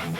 And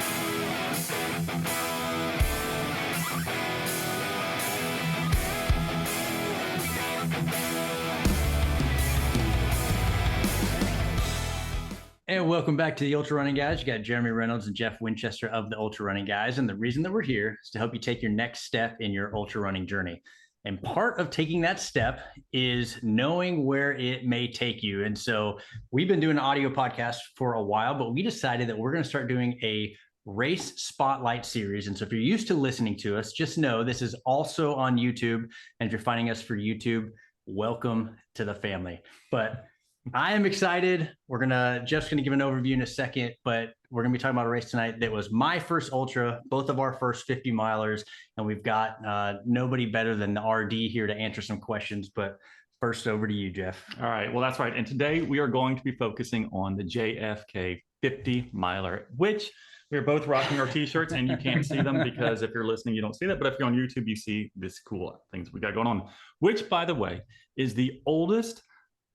welcome back to the Ultra Running Guys. You got Jeremy Reynolds and Jeff Winchester of the Ultra Running Guys. And the reason that we're here is to help you take your next step in your ultra running journey. And part of taking that step is knowing where it may take you. And so we've been doing an audio podcast for a while, but we decided that we're going to start doing a race spotlight series. And so if you're used to listening to us, just know this is also on YouTube. And if you're finding us for YouTube, welcome to the family. But I am excited. Jeff's going to give an overview in a second, but we're going to be talking about a race tonight that was my first ultra, both of our first 50 milers. And we've got nobody better than the RD here to answer some questions. But first, over to you, Jeff. All right. Well, that's right. And today we are going to be focusing on the JFK 50 miler, which we're both rocking our t-shirts, and you can't see them because if you're listening, you don't see that. But if you're on YouTube, you see this cool things we got going on, which, by the way, is the oldest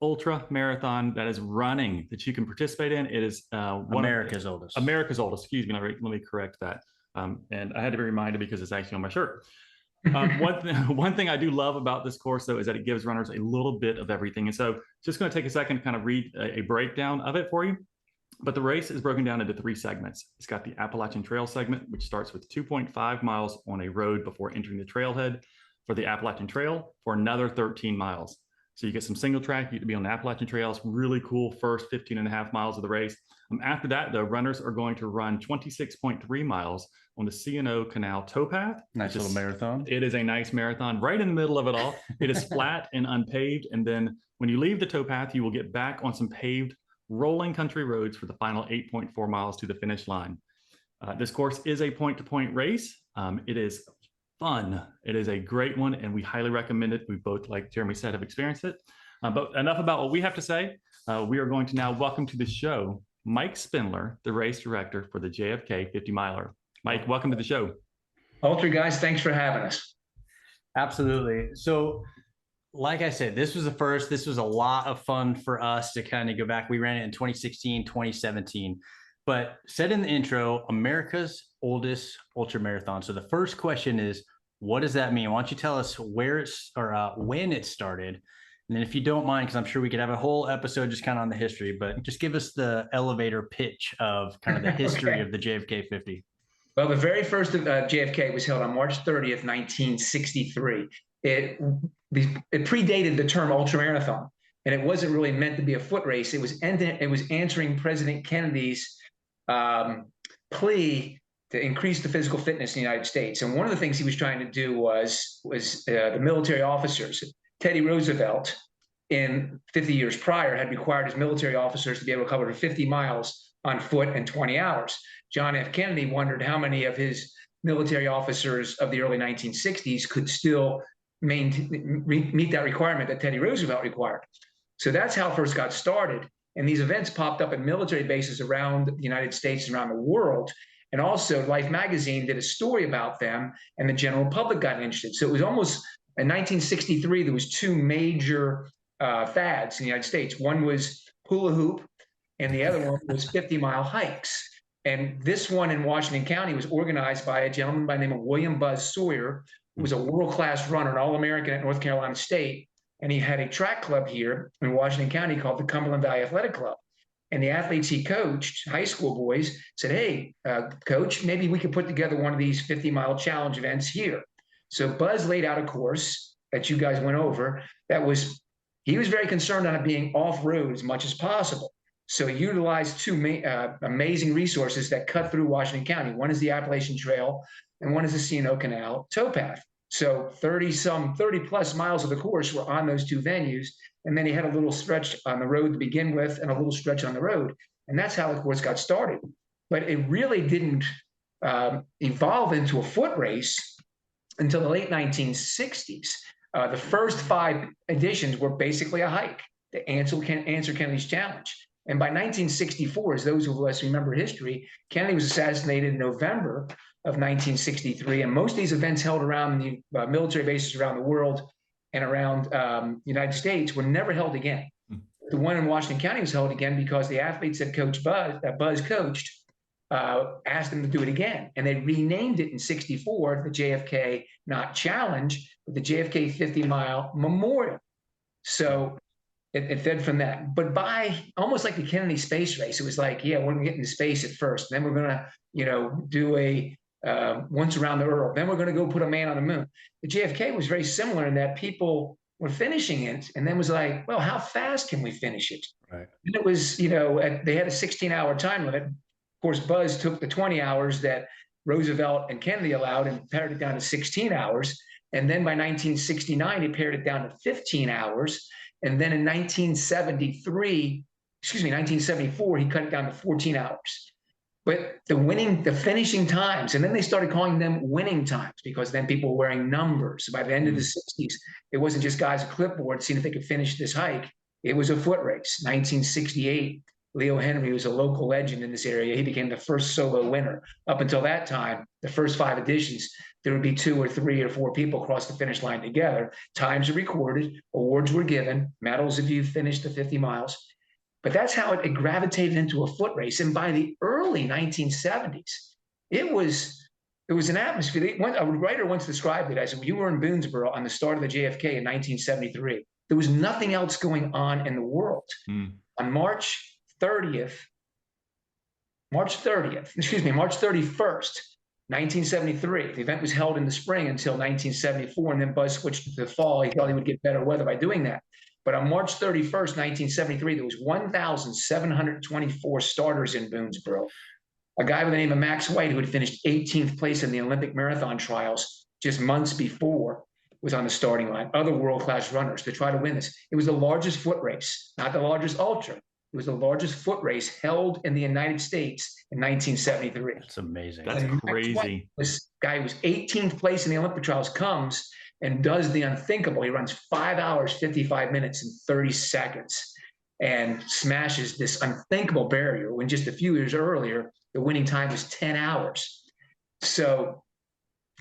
ultra marathon that is running that you can participate in. It is America's oldest. Excuse me. Let me correct that. And I had to be reminded because it's actually on my shirt. One thing I do love about this course, though, is that it gives runners a little bit of everything. And so just going to take a second to kind of read a breakdown of it for you. But the race is broken down into 3 segments. It's got the Appalachian Trail segment, which starts with 2.5 miles on a road before entering the trailhead for the Appalachian Trail for another 13 miles. So you get some single track, you get to be on the Appalachian Trail. It's really cool first 15 and a half miles of the race. After that, the runners are going to run 26.3 miles on the C&O Canal towpath. Nice little marathon. It is a nice marathon right in the middle of it all. It is flat and unpaved. And then when you leave the towpath, you will get back on some paved rolling country roads for the final 8.4 miles to the finish line. This course is a point-to-point race. It is fun. It is a great one, and we highly recommend it. We both, like Jeremy said, have experienced it. But enough about what we have to say. We are going to now welcome to the show Mike Spindler, the race director for the JFK 50 miler. Mike, welcome to the show. Ultra guys, thanks for having us. Absolutely. So, like I said, this was the first. This was a lot of fun for us to kind of go back. We ran it in 2016, 2017. But said in the intro, America's oldest ultramarathon. So the first question is, what does that mean? Why don't you tell us when it started? And then if you don't mind, because I'm sure we could have a whole episode just kind of on the history, but just give us the elevator pitch of kind of the history Okay. of the JFK 50. Well, the very first of JFK was held on March 30th, 1963. It predated the term ultramarathon, and it wasn't really meant to be a foot race. It was answering President Kennedy's plea to increase the physical fitness in the United States. And one of the things he was trying to do was the military officers. Teddy Roosevelt, in 50 years prior, had required his military officers to be able to cover 50 miles on foot in 20 hours. John F. Kennedy wondered how many of his military officers of the early 1960s could still meet that requirement that Teddy Roosevelt required. So that's how it first got started. And these events popped up at military bases around the United States and around the world. And also Life magazine did a story about them, and the general public got interested. So it was almost, in 1963, there was 2 major fads in the United States. One was hula hoop, and the other one was 50-mile hikes. And this one in Washington County was organized by a gentleman by the name of William Buzz Sawyer, who was a world-class runner, an All-American at North Carolina State. And he had a track club here in Washington County called the Cumberland Valley Athletic Club. And the athletes he coached, high school boys, said, hey, coach, maybe we could put together one of these 50-mile challenge events here. So Buzz laid out a course that you guys went over he was very concerned on it being off-road as much as possible. So he utilized 2 amazing resources that cut through Washington County. One is the Appalachian Trail, and one is the C&O Canal towpath. So 30 plus miles of the course were on those 2 venues. And then he had a little stretch on the road to begin with and a little stretch on the road. And that's how the course got started. But it really didn't evolve into a foot race until the late 1960s. The first 5 editions were basically a hike to answer Kennedy's challenge. And by 1964, as those of us remember history, Kennedy was assassinated in November of 1963. And most of these events held around the military bases around the world and around the United States were never held again. The one in Washington County was held again because the athletes that Buzz coached asked them to do it again. And they renamed it in 64, the JFK, not challenge, but the JFK 50-mile memorial. So it fed from that. But by almost like the Kennedy space race, it was like, yeah, we're going to get into space at first. Then we're going to, do a once around the Earth. Then we're going to go put a man on the moon. The JFK was very similar in that people were finishing it and then was like, well, how fast can we finish it? Right. And it was, they had a 16-hour time limit. Of course, Buzz took the 20 hours that Roosevelt and Kennedy allowed and pared it down to 16 hours. And then by 1969, he pared it down to 15 hours. And then in 1974, he cut it down to 14 hours. But the finishing times, and then they started calling them winning times because then people were wearing numbers. So by the end of the 60s, it wasn't just guys with clipboards seeing if they could finish this hike. It was a foot race. 1968, Leo Henry was a local legend in this area. He became the first solo winner. Up until that time, the first 5 editions, there would be 2 or 3 or 4 people across the finish line together. Times are recorded, awards were given, medals if you finished the 50 miles. But that's how it gravitated into a foot race. And by the early 1970s, it was an atmosphere. A writer once described it as, you were in Boonesboro on the start of the JFK in 1973. There was nothing else going on in the world. On March 31st, 1973. The event was held in the spring until 1974, and then Buzz switched to the fall. He thought he would get better weather by doing that. But on March 31st, 1973, there was 1,724 starters in Boonesboro. A guy by the name of Max White, who had finished 18th place in the Olympic marathon trials just months before, was on the starting line. Other world-class runners to try to win this. It was the largest foot race, not the largest ultra. It was the largest foot race held in the United States in 1973. That's amazing. That's crazy. This guy who was 18th place in the Olympic trials comes and does the unthinkable. He runs 5 hours, 55 minutes, and 30 seconds and smashes this unthinkable barrier when just a few years earlier, the winning time was 10 hours. So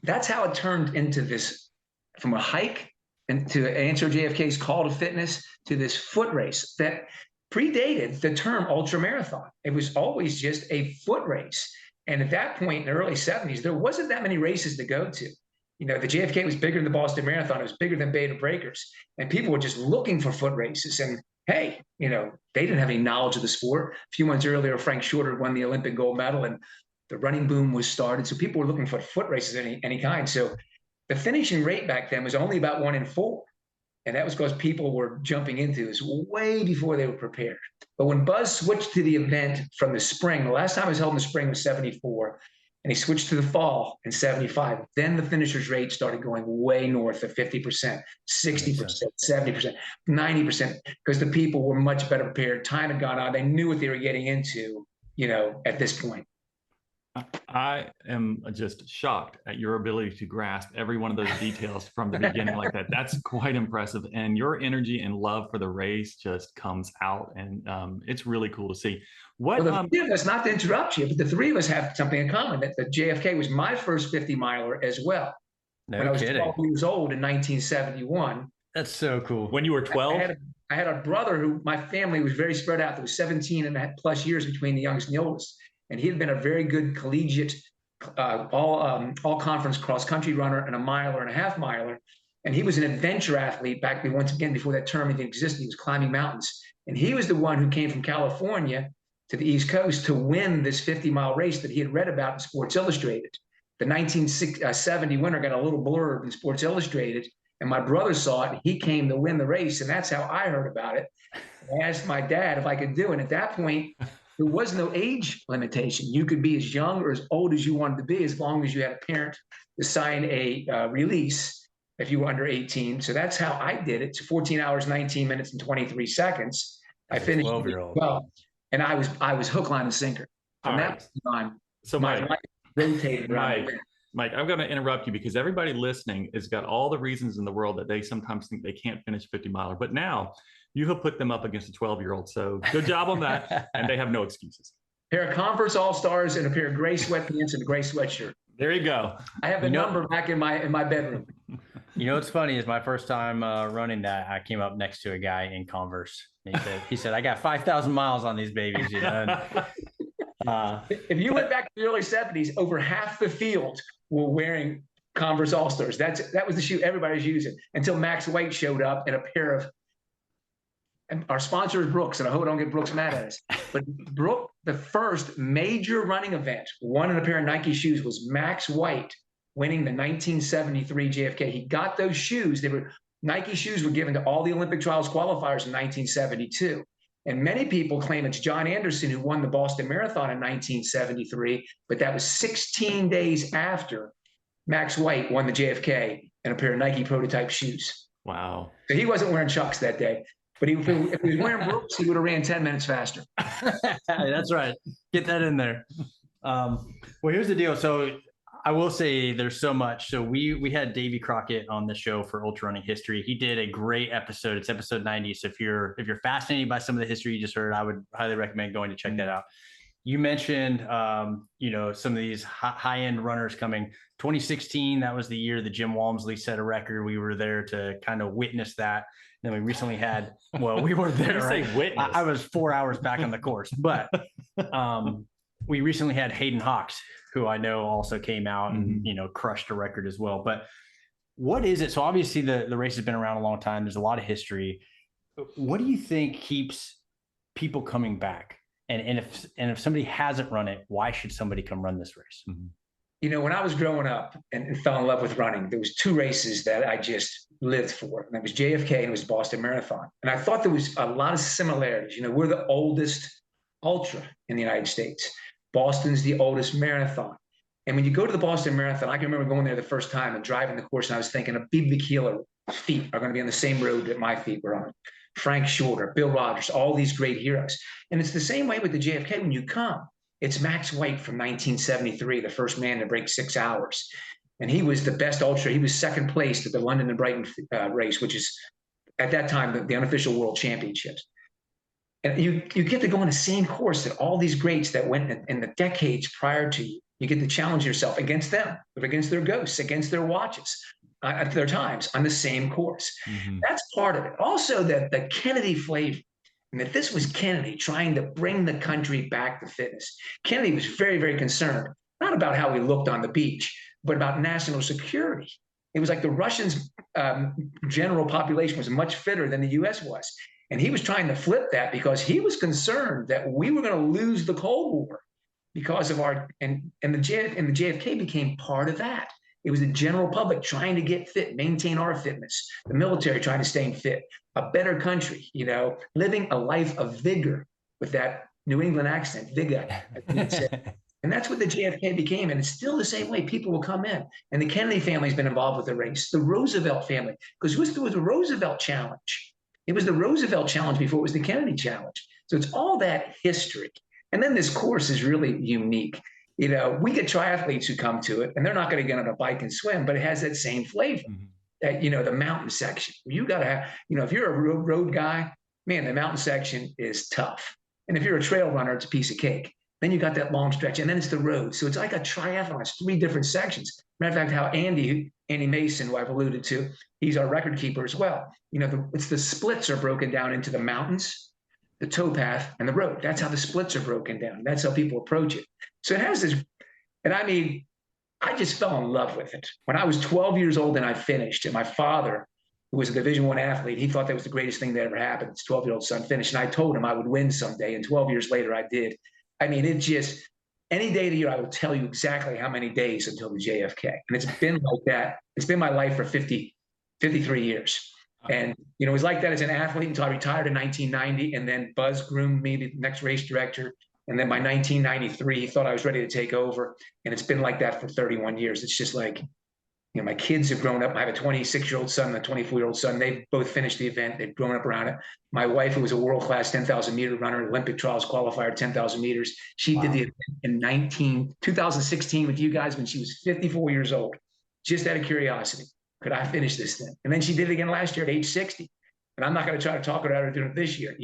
that's how it turned into this, from a hike and to answer JFK's call to fitness, to this foot race that predated the term ultramarathon. It was always just a foot race. And at that point in the early 70s, there wasn't that many races to go to. The JFK was bigger than the Boston Marathon. It was bigger than Bay of Breakers. And people were just looking for foot races. And hey, they didn't have any knowledge of the sport. A few months earlier, Frank Shorter won the Olympic gold medal and the running boom was started. So people were looking for foot races of any kind. So the finishing rate back then was only about 1 in 4. And that was because people were jumping into this way before they were prepared. But when Buzz switched to the event from the spring, the last time it was held in the spring was 74, and he switched to the fall in 75, then the finishers rate started going way north of 50%, 60%, 70%, 90%, because the people were much better prepared. Time had gone on. They knew what they were getting into, at this point. I am just shocked at your ability to grasp every one of those details from the beginning like that. That's quite impressive. And your energy and love for the race just comes out. And it's really cool to see. Well, the three of us, not to interrupt you, but the three of us have something in common, that the JFK was my first 50-miler as well. When I was 12 years old in 1971. That's so cool. When you were 12? I had a brother who, my family was very spread out. There was 17 and plus years between the youngest and the oldest. And he had been a very good collegiate, all conference cross country runner and a miler and a half miler. And he was an adventure athlete back then, once again, before that term even existed. He was climbing mountains. And he was the one who came from California to the East Coast to win this 50-mile race that he had read about in Sports Illustrated. The 1970 winner got a little blurb in Sports Illustrated, and my brother saw it, and he came to win the race, and that's how I heard about it. I asked my dad if I could do it. And at that point, there was no age limitation. You could be as young or as old as you wanted to be, as long as you had a parent to sign a release if you were under 18. So that's how I did it. So 14 hours, 19 minutes, and 23 seconds. I finished 12-year-old. Well, and I was hook, line, and sinker. From that on, so my life rotated. Mike, I'm going to interrupt you because everybody listening has got all the reasons in the world that they sometimes think they can't finish 50-miler. But now you have put them up against a 12-year-old. So good job on that. And they have no excuses. A pair of Converse All-Stars and a pair of gray sweatpants and a gray sweatshirt. There you go. I have the number back in my bedroom. What's funny is my first time running that, I came up next to a guy in Converse. He said, I got 5,000 miles on these babies. If you went back to the early 70s, over half the field were wearing Converse All-Stars. That was the shoe everybody was using until Max White showed up in a pair of, and our sponsor is Brooks, and I hope I don't get Brooks mad at us. But Brooks, the first major running event won in a pair of Nike shoes was Max White winning the 1973 JFK. He got those shoes. Nike shoes were given to all the Olympic trials qualifiers in 1972. And many people claim it's John Anderson who won the Boston Marathon in 1973, but that was 16 days after Max White won the JFK in a pair of Nike prototype shoes. Wow. So he wasn't wearing Chucks that day, but if he was wearing Brooks, he would have ran 10 minutes faster. That's right. Get that in there. Well, here's the deal. So I will say there's so much. So we had Davey Crockett on the show for Ultra Running History. He did a great episode. It's episode 90. So if you're fascinated by some of the history you just heard, I would highly recommend going to check that out. You mentioned, some of these high-end runners coming. 2016, that was the year that Jim Walmsley set a record. We were there to kind of witness that. Then we recently had, well, we were there. Right? I was 4 hours back on the course, but we recently had Hayden Hawks, who I know also came out and, crushed a record as well. But what is it? So obviously the race has been around a long time. There's a lot of history. What do you think keeps people coming back? And if somebody hasn't run it, why should somebody come run this race? When I was growing up and fell in love with running, there was two races that I just lived for. And that was JFK and it was Boston Marathon. And I thought there was a lot of similarities. We're the oldest ultra in the United States. Boston's the oldest marathon. And when you go to the Boston Marathon, I can remember going there the first time and driving the course, and I was thinking of Big Bikila feet are going to be on the same road that my feet were on. Frank Shorter, Bill Rogers, all these great heroes. And it's the same way with the JFK when you come. It's Max White from 1973, the first man to break 6 hours. And he was the best ultra. He was second place at the London and Brighton race, which is at that time the unofficial world championships. And you get to go on the same course that all these greats that went in the decades prior to you. You get to challenge yourself against them, against their ghosts, against their watches, at their times on the same course. That's part of it. Also, the Kennedy flavor, and that this was Kennedy trying to bring the country back to fitness. Kennedy was very, very concerned, not about how we looked on the beach, but about national security. It was like the Russians' general population was much fitter than the U.S. was. And he was trying to flip that because he was concerned that we were going to lose the Cold War because of our, and the JFK became part of that. It was the general public trying to get fit, maintain our fitness, the military trying to stay fit, a better country, living a life of vigor with that New England accent, vigor. And that's what the JFK became. And it's still the same way people will come in. And the Kennedy family's been involved with the race, the Roosevelt family, because it was the Roosevelt challenge. It was the Roosevelt challenge before it was the Kennedy challenge. So it's all that history. And then this course is really unique. We get triathletes who come to it and they're not going to get on a bike and swim, but it has that same flavor. That, the mountain section. You got to have, if you're a road guy, man, the mountain section is tough. And if you're a trail runner, it's a piece of cake. Then you got that long stretch and then it's the road. So it's like a triathlon. It's 3 different sections. Matter of fact, how Andy Mason, who I've alluded to, he's our record keeper as well. It's the splits are broken down into the mountains, the towpath, and the road. That's how the splits are broken down. That's how people approach it. So it has this, and I just fell in love with it. When I was 12 years old and I finished, and my father, who was a Division I athlete, he thought that was the greatest thing that ever happened. His 12-year-old son finished, and I told him I would win someday, and 12 years later I did. It just, any day of the year, I will tell you exactly how many days until the JFK. And it's been like that. It's been my life for 53 years. And, it was like that as an athlete until I retired in 1990. And then Buzz groomed me, the next race director. And then by 1993, he thought I was ready to take over. And it's been like that for 31 years. It's just like, my kids have grown up. I have a 26-year-old son and a 24-year-old son. They've both finished the event. They've grown up around it. My wife, who was a world-class 10,000-meter runner, Olympic trials qualifier, 10,000 meters. She did the event in 2016 with you guys when she was 54 years old, just out of curiosity. Could I finish this thing? And then she did it again last year at age 60. And I'm not going to try to talk her out of doing it this year.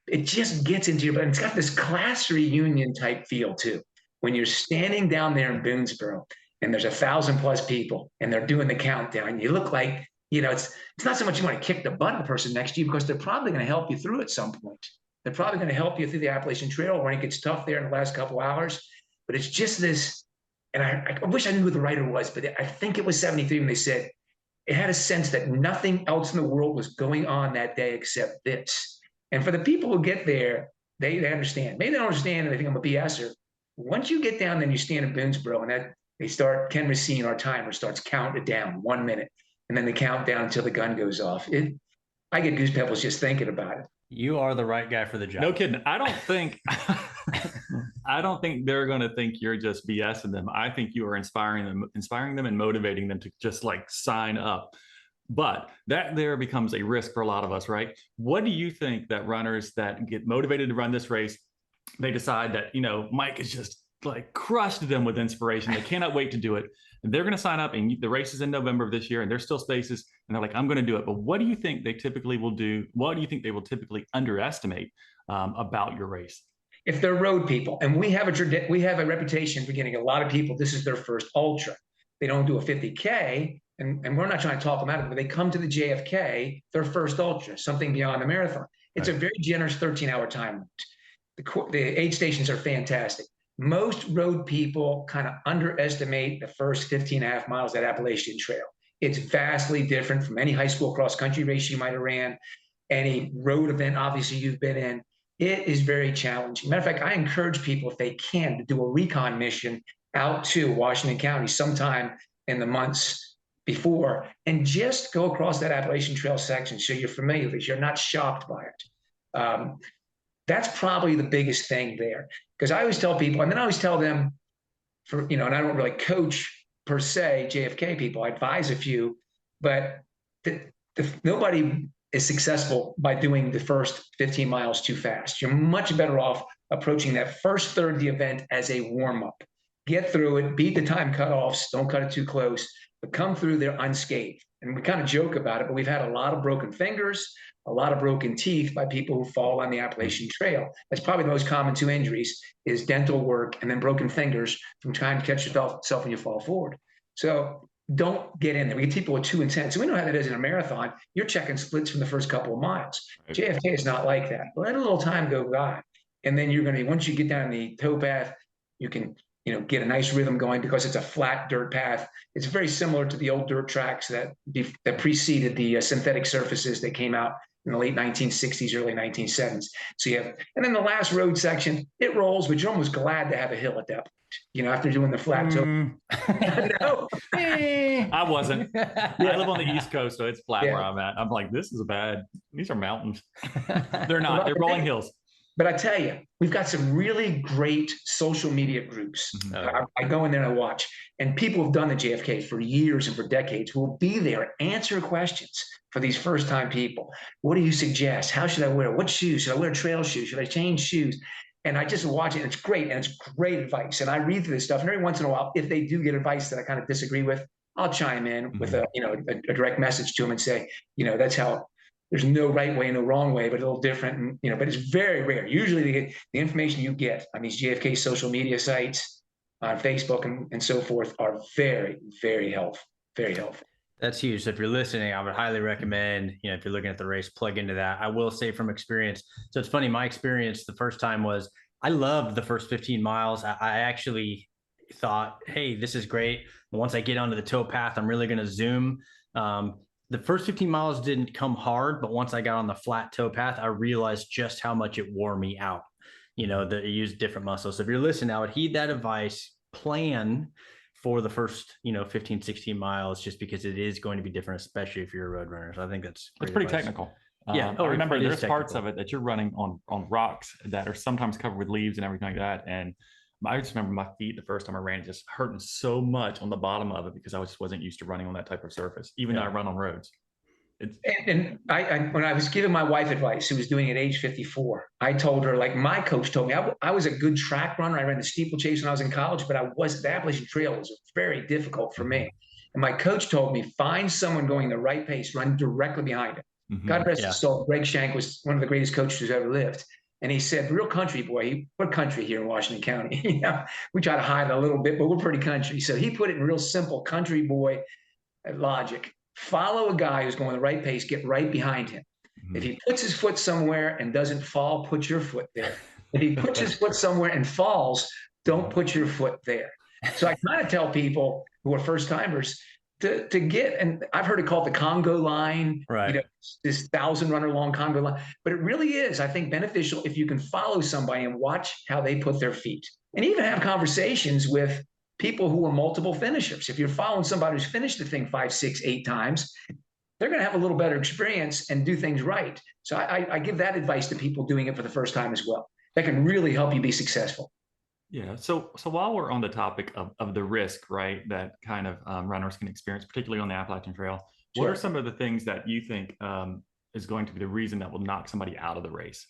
It just gets into your, but it's got this class reunion type feel too. When you're standing down there in Boonesboro and there's 1,000+ people and they're doing the countdown, you look like, it's not so much you want to kick the butt of the person next to you because they're probably going to help you through at some point. They're probably going to help you through the Appalachian Trail when it gets tough there in the last couple hours. But it's just this, and I wish I knew who the writer was, but I think it was 73 when they said it had a sense that nothing else in the world was going on that day except this. And for the people who get there, they understand. Maybe they don't understand and they think I'm a BSer. Once you get down, then you stand in Boonesboro, and that they start, Ken Racine, our timer, starts counting it down 1 minute, and then they count down until the gun goes off. I get goosebumps just thinking about it. You are the right guy for the job. No kidding. I don't think they're going to think you're just BSing them. I think you are inspiring them and motivating them to just like sign up. But that there becomes a risk for a lot of us, right? What do you think that runners that get motivated to run this race, they decide that, Mike has just like crushed them with inspiration. They cannot wait to do it. And they're going to sign up, and the race is in November of this year, and there's still spaces, and they're like, I'm going to do it. But what do you think they typically will do? What do you think they will typically underestimate about your race? If they're road people, and we have a reputation for getting a lot of people, this is their first ultra. They don't do a 50K, and we're not trying to talk them out of it, but they come to the JFK, their first ultra, something beyond the marathon. It's a very generous 13-hour time. The aid stations are fantastic. Most road people kind of underestimate the first 15 and a half miles of that Appalachian Trail. It's vastly different from any high school cross-country race you might have ran, any road event, obviously, you've been in. It is very challenging. Matter of fact, I encourage people, if they can, to do a recon mission out to Washington County sometime in the months before, and just go across that Appalachian Trail section so you're familiar with it, you're not shocked by it. That's probably the biggest thing there. Because I always tell people, and then I always tell them, and I don't really coach per se JFK people, I advise a few, but nobody is successful by doing the first 15 miles too fast. You're much better off approaching that first third of the event as a warm-up. Get through it, beat the time cutoffs, don't cut it too close, but come through there unscathed. And we kind of joke about it, but we've had a lot of broken fingers, a lot of broken teeth by people who fall on the Appalachian Trail. That's probably the most common two injuries, is dental work and then broken fingers from trying to catch yourself when you fall forward. So don't get in there. We get people with too intense. So we know how that is in a marathon. You're checking splits from the first couple of miles. JFK is not like that. Let a little time go by. And then you're going to, once you get down the towpath, you can get a nice rhythm going because it's a flat dirt path. It's very similar to the old dirt tracks that preceded the synthetic surfaces that came out in the late 1960s, early 1970s. So you have, and then the last road section, it rolls, but you're almost glad to have a hill at that point, after doing the flat toe. No. I wasn't. I live on the East Coast, so it's flat where I'm at. I'm like, this is bad. These are mountains. They're not. They're rolling hills. But I tell you, we've got some really great social media groups. I go in there and I watch, and people have done the JFK for years and for decades will be there, answer questions for these first-time people. What do you suggest? How should I wear? What shoes? Should I wear trail shoes? Should I change shoes? And I just watch it, and it's great, and it's great advice. And I read through this stuff, and every once in a while, if they do get advice that I kind of disagree with, I'll chime in with a direct message to them and say, that's how. There's no right way, no wrong way, but a little different. And, but it's very rare. Usually the information you get on these JFK social media sites, on Facebook and so forth, are very, very helpful. Very helpful. That's huge. So if you're listening, I would highly recommend, if you're looking at the race, plug into that. I will say from experience. So it's funny, my experience the first time was I loved the first 15 miles. I actually thought, hey, this is great. Once I get onto the towpath, I'm really going to zoom. The first 15 miles didn't come hard, but once I got on the flat towpath, I realized just how much it wore me out. That you use different muscles. So if you're listening, I would heed that advice, plan for the first, 15, 16 miles, just because it is going to be different, especially if you're a road runner. So I think it's pretty advice. Technical. Yeah. I remember there's parts of it that you're running on rocks that are sometimes covered with leaves and everything like that. And I just remember my feet the first time I ran just hurting so much on the bottom of it because I just wasn't used to running on that type of surface, even though I run on roads. And I when I was giving my wife advice, who was doing it at age 54, I told her, like my coach told me, I was a good track runner. I ran the steeplechase when I was in college, but the Appalachian Trail was very difficult for me. And my coach told me, find someone going the right pace, run directly behind him. God rest his soul. Greg Shank was one of the greatest coaches who's ever lived. And he said, real country boy, we're country here in Washington County. We try to hide it a little bit, but we're pretty country. So he put it in real simple country boy logic. Follow a guy who's going the right pace, get right behind him. If he puts his foot somewhere and doesn't fall, put your foot there. If he puts his foot somewhere and falls, don't put your foot there. So I kind of tell people who are first timers to get, and I've heard it called the Congo line, Right. This 1,000 runner long Congo line, but it really is, I think, beneficial if you can follow somebody and watch how they put their feet, and even have conversations with people who are multiple finishers. If you're following somebody who's finished the thing 5, 6, 8 times, they're going to have a little better experience and do things right. So I give that advice to people doing it for the first time as well. That can really help you be successful. Yeah. So while we're on the topic of the risk, right, that kind of runners can experience, particularly on the Appalachian Trail, what Sure. are some of the things that you think is going to be the reason that will knock somebody out of the race?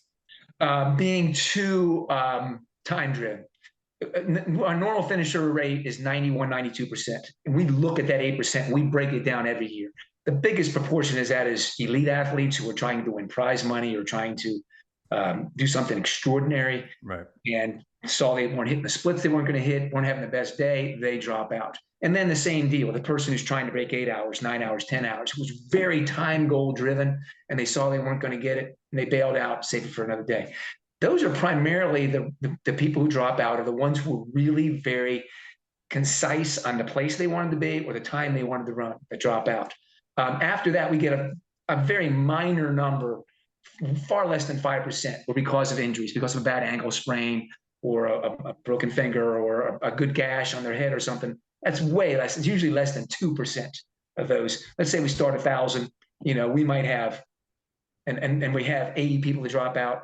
Being too time driven. Our normal finisher rate is 91, 92%. And we look at that 8%, we break it down every year. The biggest proportion is that is elite athletes who are trying to win prize money or trying to do something extraordinary. Right. And saw they weren't hitting the splits they weren't going to hit, weren't having the best day, they drop out. And then the same deal, the person who's trying to break 8 hours, 9 hours, 10 hours, who was very time goal driven, and they saw they weren't going to get it, and they bailed out, saved it for another day. Those are primarily the people who drop out, are the ones who are really very concise on the place they wanted to be or the time they wanted to run that drop out. After that, we get a very minor number, far less than 5%, or because of injuries, because of a bad ankle sprain or a broken finger or a good gash on their head or something. That's way less. It's usually less than 2% of those. Let's say we start 1,000, we might have, and we have 80 people to drop out.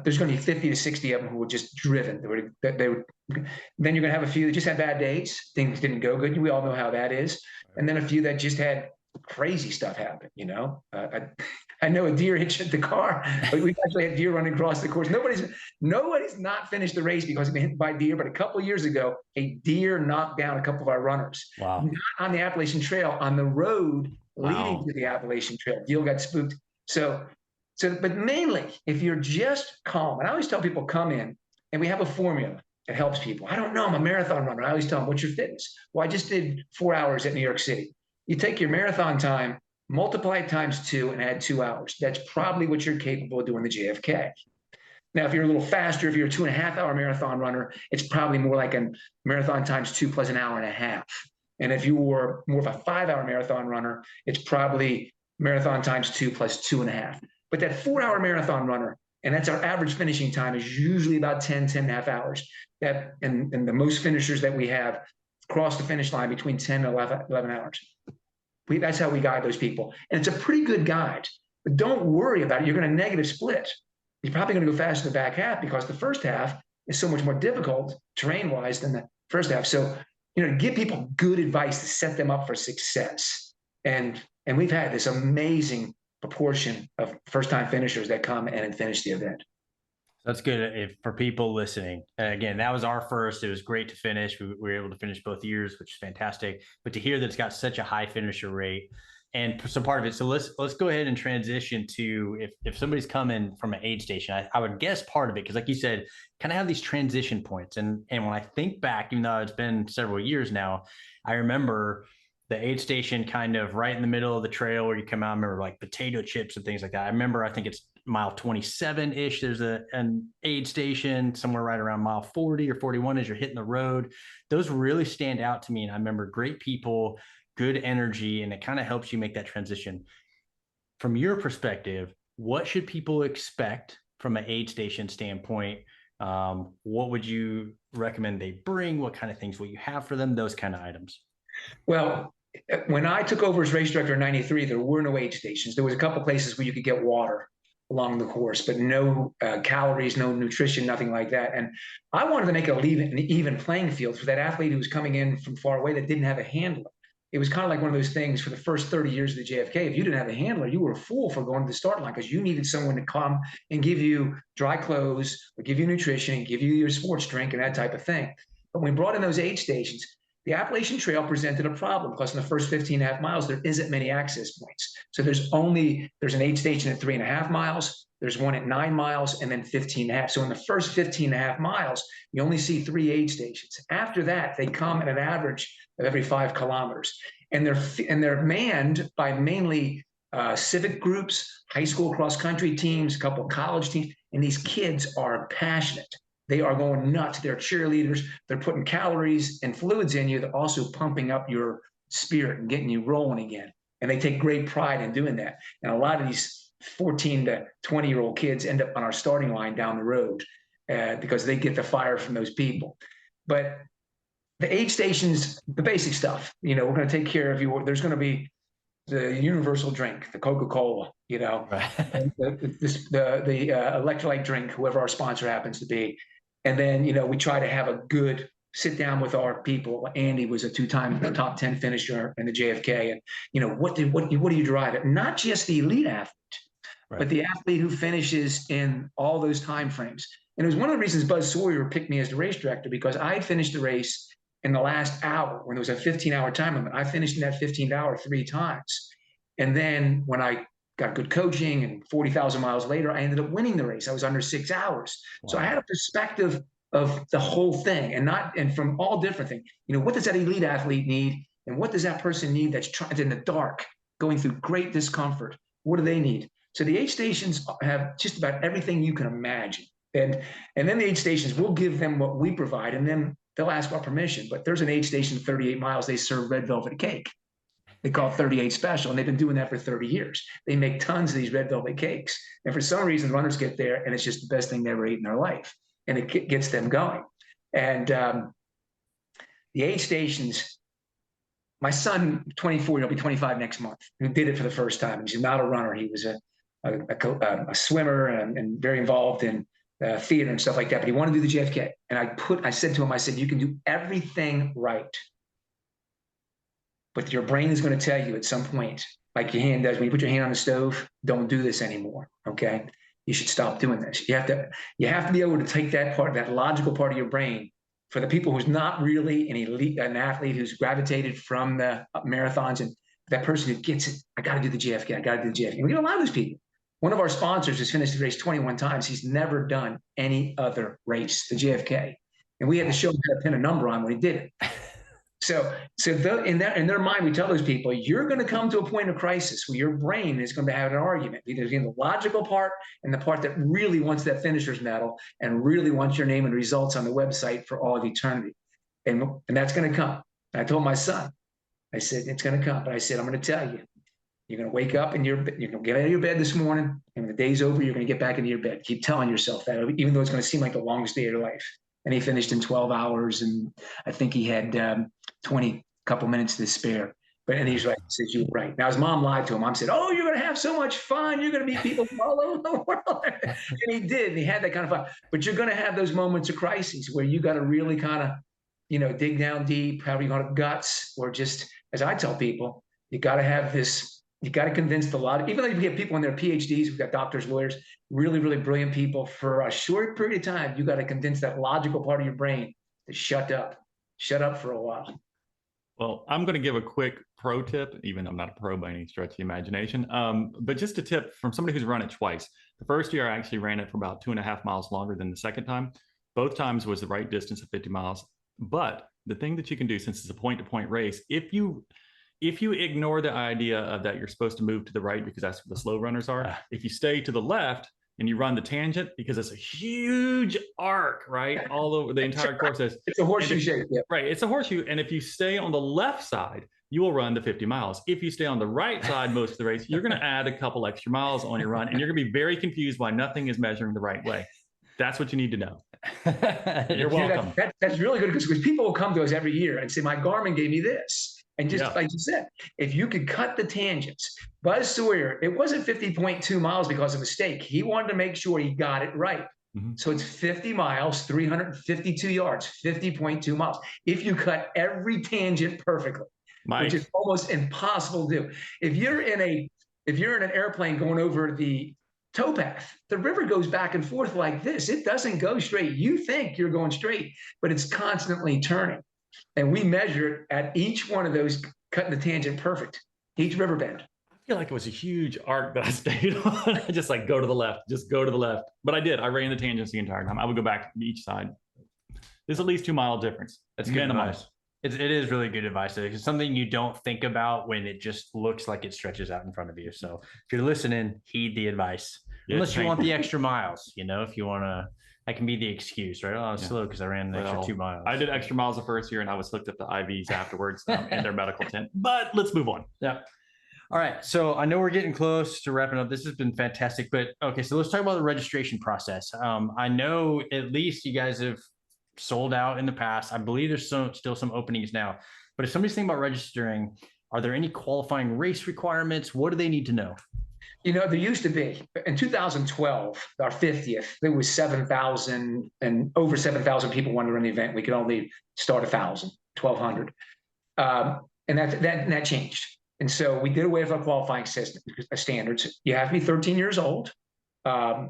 There's going to be 50 to 60 of them who were just driven. Then you're going to have a few that just had bad days. Things didn't go good. We all know how that is. And then a few that just had crazy stuff happen. I know a deer hit the car, but we've actually had deer running across the course. Nobody's not finished the race because of been hit by deer, but a couple of years ago, a deer knocked down a couple of our runners. Wow. Not on the Appalachian Trail, on the road leading Wow. to the Appalachian Trail. Deal got spooked. But mainly, if you're just calm, and I always tell people, come in, and we have a formula that helps people. I don't know, I'm a marathon runner. I always tell them, what's your fitness? Well, I just did 4 hours at New York City. You take your marathon time, multiply it times 2, and add 2 hours. That's probably what you're capable of doing the JFK. Now, if you're a little faster, if you're a 2.5-hour marathon runner, it's probably more like a marathon times 2 plus an hour and a half. And if you were more of a 5-hour marathon runner, it's probably marathon times 2 plus 2.5. But that 4-hour marathon runner, and that's our average finishing time, is usually about 10.5 hours. And the most finishers that we have cross the finish line between 10 and 11 hours. That's how we guide those people. And it's a pretty good guide. But don't worry about it. You're going to negative split. You're probably going to go faster in the back half because the first half is so much more difficult terrain-wise than the first half. So, give people good advice to set them up for success. And we've had this amazing proportion of first-time finishers that come and finish the event. That's good for people listening. Again, that was our first. It was great to finish. We were able to finish both years, which is fantastic. But to hear that it's got such a high finisher rate, and some part of it. So let's go ahead and transition to if somebody's coming from an aid station. I would guess part of it, because like you said, kind of have these transition points. And when I think back, even though it's been several years now, I remember the aid station kind of right in the middle of the trail where you come out. I remember like potato chips and things like that. I think it's mile 27-ish. There's an aid station somewhere right around mile 40 or 41 as you're hitting the road. Those really stand out to me. And I remember great people, good energy, and it kind of helps you make that transition. From your perspective, what should people expect from an aid station standpoint? What would you recommend they bring? What kind of things will you have for them? Those kind of items. Well, when I took over as race director in '93, there were no aid stations. There was a couple places where you could get water along the course, but no calories, no nutrition, nothing like that. And I wanted to make it an even playing field for that athlete who was coming in from far away that didn't have a handler. It was kind of like one of those things for the first 30 years of the JFK. If you didn't have a handler, you were a fool for going to the start line because you needed someone to come and give you dry clothes or give you nutrition and give you your sports drink and that type of thing. But when we brought in those aid stations, the Appalachian Trail presented a problem because in the first 15.5 miles, there isn't many access points. So there's an aid station at 3.5 miles, there's one at 9 miles, and then 15.5. So in the first 15.5 miles, you only see 3 aid stations. After that, they come at an average of every 5 kilometers. And they're manned by mainly civic groups, high school cross country teams, a couple of college teams, and these kids are passionate. They are going nuts. They're cheerleaders. They're putting calories and fluids in you. They're also pumping up your spirit and getting you rolling again. And they take great pride in doing that. And a lot of these 14 to 20-year-old kids end up on our starting line down the road because they get the fire from those people. But the aid stations, the basic stuff, we're going to take care of you. There's going to be the universal drink, the Coca-Cola, Right. the electrolyte drink, whoever our sponsor happens to be. And then, we try to have a good sit down with our people. Andy was a 2-time top 10 finisher in the JFK. And, what do you drive at? Not just the elite athlete, Right. but the athlete who finishes in all those time frames. And it was one of the reasons Buzz Sawyer picked me as the race director, because I had finished the race in the last hour when there was a 15-hour time limit. I finished in that 15th hour 3 times. And then when I got good coaching and 40,000 miles later, I ended up winning the race. I was under 6 hours. Wow. So I had a perspective of the whole thing and from all different things. What does that elite athlete need? And what does that person need that's trying in the dark, going through great discomfort? What do they need? So the aid stations have just about everything you can imagine. And then the aid stations, we'll give them what we provide, and then they'll ask our permission. But there's an aid station 38 miles, they serve red velvet cake. They call it 38 Special, and they've been doing that for 30 years. They make tons of these red velvet cakes. And for some reason, runners get there, and it's just the best thing they ever ate in their life. And it gets them going. And the aid stations, my son, 24, he'll be 25 next month, who did it for the first time. He's not a runner. He was a swimmer and very involved in theater and stuff like that. But he wanted to do the JFK. And I said to him, I said, you can do everything right, but your brain is going to tell you at some point, like your hand does, when you put your hand on the stove, don't do this anymore. Okay. You should stop doing this. You have to be able to take that part, that logical part of your brain. For the people who's not really an athlete who's gravitated from the marathons, and that person who gets it, I got to do the JFK. I got to do the JFK. And we get a lot of those people. One of our sponsors has finished the race 21 times. He's never done any other race, the JFK. And we had to show him how to pin a number on when he did it. So in their mind, we tell those people, you're going to come to a point of crisis where your brain is going to have an argument, either in the logical part and the part that really wants that finisher's medal and really wants your name and results on the website for all of eternity. And that's going to come. And I told my son, I said, it's going to come. But I said, I'm going to tell you, you're going to wake up and you're going to get out of your bed this morning, and when the day's over, you're going to get back into your bed. Keep telling yourself that, even though it's going to seem like the longest day of your life. And he finished in 12 hours, and I think he had 20 couple minutes to spare. And he's right. He says, you're right. Now, his mom lied to him. Mom said, oh, you're going to have so much fun. You're going to meet people from all over the world. And he did. And he had that kind of fun. But you're going to have those moments of crises where you got to really kind of, dig down deep, have you got guts, or just, as I tell people, you got to have this. You got to convince the lot, even though you get people in their PhDs, we've got doctors, lawyers, really, really brilliant people, for a short period of time, you got to convince that logical part of your brain to shut up for a while. Well, I'm going to give a quick pro tip, even though I'm not a pro by any stretch of the imagination. But just a tip from somebody who's run it twice. The first year I actually ran it for about 2.5 miles longer than the second time. Both times was the right distance of 50 miles. But the thing that you can do, since it's a point-to-point race, if you ignore the idea of that you're supposed to move to the right because that's where the slow runners are, if you stay to the left and you run the tangent, because it's a huge arc, right? All over the entire course. It's a horseshoe shape. Yeah. Right. It's a horseshoe. And if you stay on the left side, you will run the 50 miles. If you stay on the right side most of the race, you're going to add a couple extra miles on your run, and you're going to be very confused why nothing is measuring the right way. That's what you need to know. You're welcome. That's really good, because people will come to us every year and say, my Garmin gave me this. And just like you said, if you could cut the tangents, Buzz Sawyer, it wasn't 50.2 miles because of mistake. He wanted to make sure he got it right. Mm-hmm. So it's 50 miles, 352 yards, 50.2 miles. If you cut every tangent perfectly, which is almost impossible to do. If you're in an airplane going over the towpath, the river goes back and forth like this. It doesn't go straight. You think you're going straight, but it's constantly turning. And we measure it at each one of those, cutting the tangent perfect, each river bend. I feel like it was a huge arc that I stayed on. I just go to the left, just go to the left. But I did. I ran the tangents the entire time. I would go back to each side. There's at least 2 mile difference. That's minimal. It is really good advice. It's something you don't think about when it just looks like it stretches out in front of you. So if you're listening, heed the advice. Yeah, Unless you want the extra miles, if you want to, that can be the excuse, right? Oh, I was slow because I ran an extra 2 miles. I did extra miles the first year and I was hooked up to IVs afterwards in their medical tent. But let's move on. Yeah. All right. So I know we're getting close to wrapping up. This has been fantastic. But okay, so let's talk about the registration process. I know at least you guys have sold out in the past. I believe there's still some openings now. But if somebody's thinking about registering, are there any qualifying race requirements? What do they need to know? There used to be in 2012, our 50th, there was 7,000 and over 7,000 people wanted to run the event. We could only start 1,000, 1,200. And that changed. And so we did away with our qualifying system standards. You have to be 13 years old. The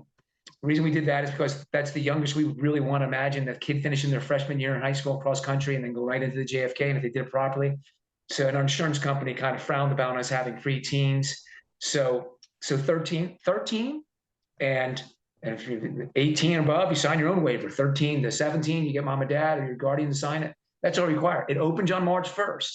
reason we did that is because that's the youngest we would really want to imagine that kid finishing their freshman year in high school cross country and then go right into the JFK. And if they did it properly. So an insurance company kind of frowned about us having free teens. So 13, and if you're 18 and above, you sign your own waiver. 13 to 17, you get mom and dad or your guardian to sign it. That's all required. It opens on March 1st.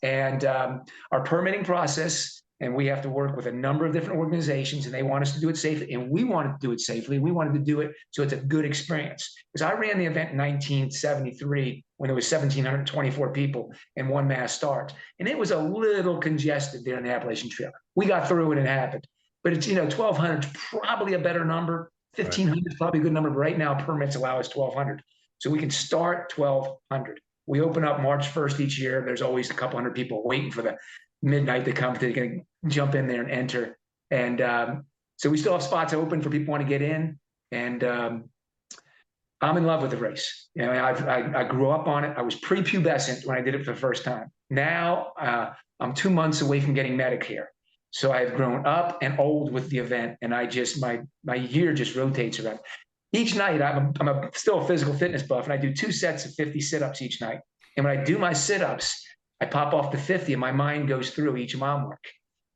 And our permitting process, and we have to work with a number of different organizations, and they want us to do it safely, and we wanted to do it safely. We wanted to do it so it's a good experience. Because I ran the event in 1973 when there was 1,724 people and one mass start, and it was a little congested there in the Appalachian Trail. We got through it and it happened. But it's 1,200 is probably a better number. 1,500 is probably a good number. But right now, permits allow us 1,200, so we can start 1,200. We open up March 1st each year. There's always a couple hundred people waiting for the midnight to come to jump in there and enter. And so we still have spots open for people who want to get in. And I'm in love with the race. I grew up on it. I was prepubescent when I did it for the first time. Now I'm 2 months away from getting Medicare. So I've grown up and old with the event. And my year just rotates around. Each night, I'm still a physical fitness buff, and I do 2 sets of 50 sit-ups each night. And when I do my sit-ups, I pop off to 50, and my mind goes through each mile mark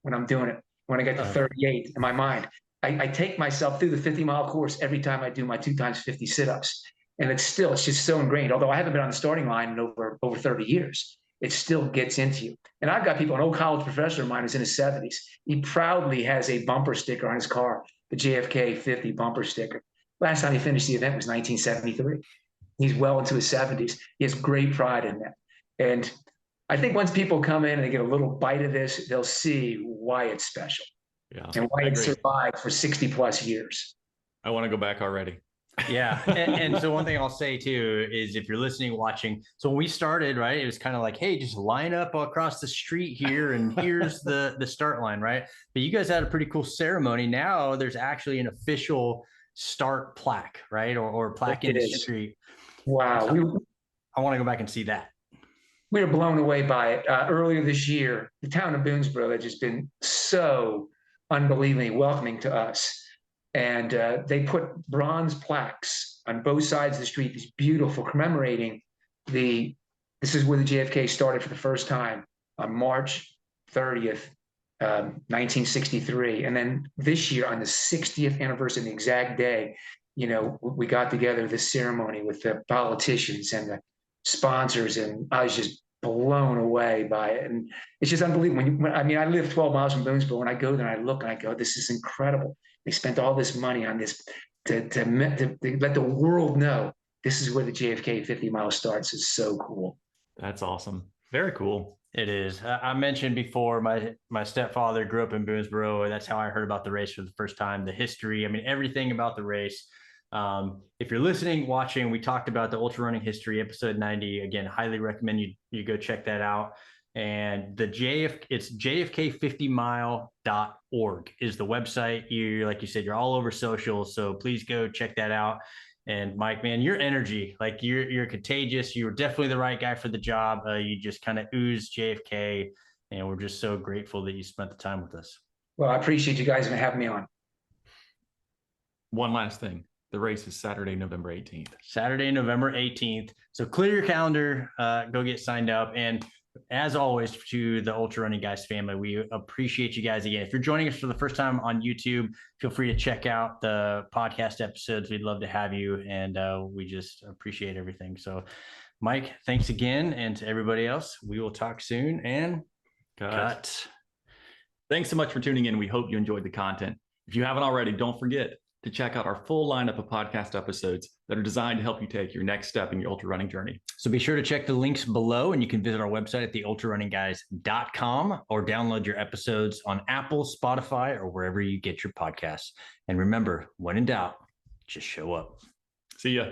when I'm doing it. When I get to 38 in my mind, I take myself through the 50-mile course every time I do my 2 times 50 sit-ups. And it's just so ingrained. Although I haven't been on the starting line in over 30 years, it still gets into you. And I've got people, an old college professor of mine who's in his 70s. He proudly has a bumper sticker on his car, the JFK 50 bumper sticker. Last time he finished the event was 1973. He's well into his 70s. He has great pride in that. And I think once people come in and they get a little bite of this, they'll see why it's special and why it survived for 60 plus years. I want to go back already. Yeah. And so one thing I'll say too is if you're listening, watching, so when we started, right, it was kind of like, hey, just line up across the street here and here's the start line, right? But you guys had a pretty cool ceremony. Now there's actually an official start plaque, right? Or plaque in the street. Wow. I want to go back and see that. We were blown away by it. Earlier this year, the town of Boonesboro had just been so unbelievably welcoming to us. And they put bronze plaques on both sides of the street, these beautiful commemorating this is where the JFK started for the first time on March 30th, 1963. And then this year on the 60th anniversary, the exact day, we got together this ceremony with the politicians and the sponsors, and I was just blown away by it. And it's just unbelievable. I live 12 miles from Boonesboro. When I go there and I look and I go, this is incredible. They spent all this money on this to let the world know this is where the JFK 50 miles starts. Is so cool. That's awesome. Very cool. It is. I mentioned before, my stepfather grew up in Boonesboro. That's how I heard about the race for the first time, the history. everything about the race. If you're listening, watching, we talked about the ultra running history, episode 90. Again, highly recommend you go check that out. And it's jfk50mile.org is the website. Like you said, you're all over social. So please go check that out. And Mike, man, your energy, like you're contagious. You were definitely the right guy for the job. You just kind of ooze JFK, and we're just so grateful that you spent the time with us. Well, I appreciate you guys having me on. One last thing. The race is Saturday, November 18th. Saturday, November 18th. So clear your calendar, go get signed up. And as always, to the Ultra Running Guys family, we appreciate you guys again. If you're joining us for the first time on YouTube, feel free to check out the podcast episodes. We'd love to have you, and we just appreciate everything. So Mike, thanks again. And to everybody else, we will talk soon and cut. Thanks so much for tuning in. We hope you enjoyed the content. If you haven't already, don't forget to check out our full lineup of podcast episodes that are designed to help you take your next step in your ultra running journey. So be sure to check the links below, and you can visit our website at theultrarunningguys.com or download your episodes on Apple, Spotify, or wherever you get your podcasts. And remember, when in doubt, just show up. See ya.